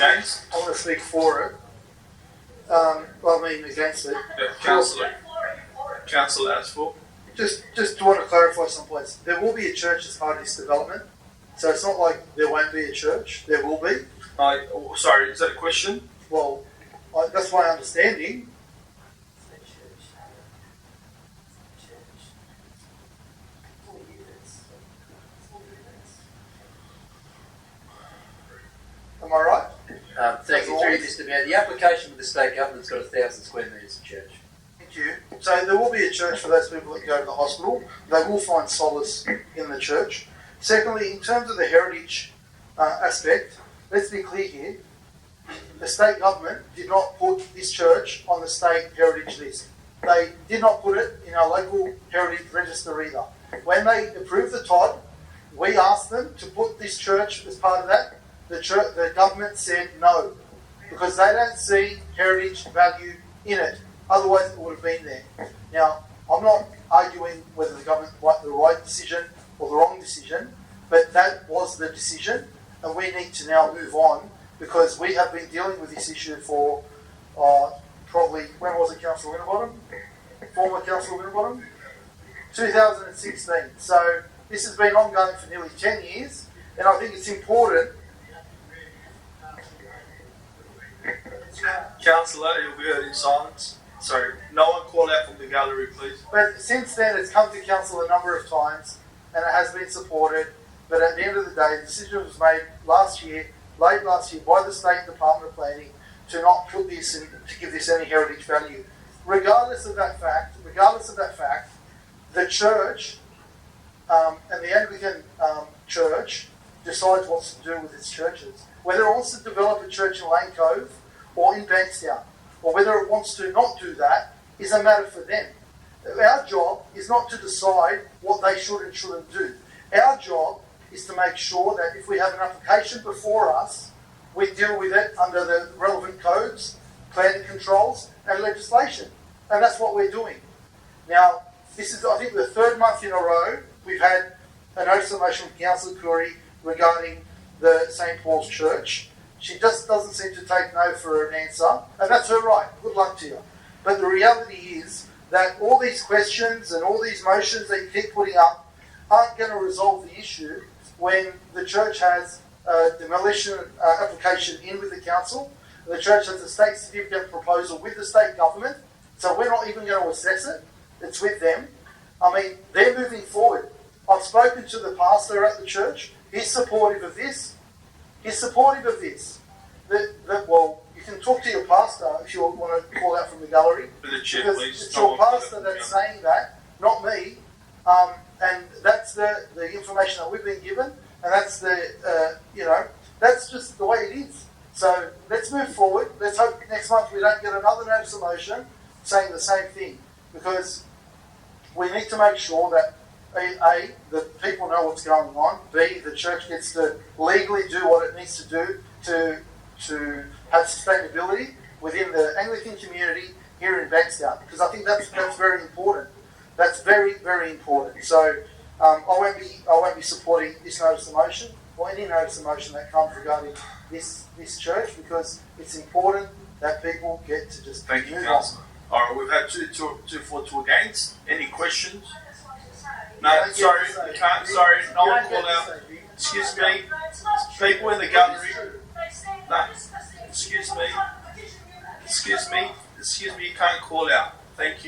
against? I want to speak for it. Against it. Councillor Asfour. Just want to clarify some points. There will be a church as part of this development, so it's not like there won't be a church. There will be. Sorry, is that a question? Well, that's my understanding. Am I right? Thank you, through Mr. Mayor. The application with the state government's got 1,000 square metres of church. Thank you. So there will be a church for those people that go to the hospital. They will find solace in the church. Secondly, in terms of the heritage aspect, let's be clear here. The state government did not put this church on the state heritage list. They did not put it in our local heritage register either. When they approved the TOD, we asked them to put this church as part of that. The government said no, because they don't see heritage value in it. Otherwise, it would have been there. Now, I'm not arguing whether the government made the right decision or the wrong decision, but that was the decision, and we need to now move on, because we have been dealing with this issue for probably, when was it, Councillor Winterbottom? Former Councillor Winterbottom? 2016. So this has been ongoing for nearly 10 years, and I think it's important. Councillor, you'll be heard in silence. Sorry, no one call out from the gallery, please. But since then, it's come to council a number of times, and it has been supported. But at the end of the day, the decision was made late last year, by the State Department of Planning to not put this in, to give this any heritage value. Regardless of that fact, the church and the Anglican Church decides what to do with its churches. Whether it wants to develop a church in Lane Cove or in Bankstown, or whether it wants to not do that, is a matter for them. Our job is not to decide what they should and shouldn't do. Our job is to make sure that if we have an application before us, we deal with it under the relevant codes, planning controls, and legislation. And that's what we're doing. Now, this is, I think, the third month in a row we've had a notice of motion from Councillor Curry regarding the St. Paul's Church. She just doesn't seem to take no for an answer, and that's her right. Good luck to you. But the reality is that all these questions and all these motions that you keep putting up aren't going to resolve the issue when the church has a demolition application in with the council. The church has a state certificate proposal with the state government, so we're not even going to assess it. It's with them. I mean, they're moving forward. I've spoken to the pastor at the church. He's supportive of this. Well, you can talk to your pastor if you want to call out from the gallery. Because it's your pastor that's saying that, not me. And that's the information that we've been given, and that's that's just the way it is. So let's move forward. Let's hope next month we don't get another notice of motion saying the same thing, because we need to make sure that A, the people know what's going on. B, the church gets to legally do what it needs to do to have sustainability within the Anglican community here in Bankstown, because I think that's very important. That's very, very important. So I won't be supporting this notice of motion or any notice of motion that comes regarding this church, because it's important that people get to just Thank you, move Councillor. All right, we've had two for, two against. Any questions? No, sorry, you can't. Sorry, no one call out. Excuse me. People in the gallery. No, excuse me. You can't call out. Thank you.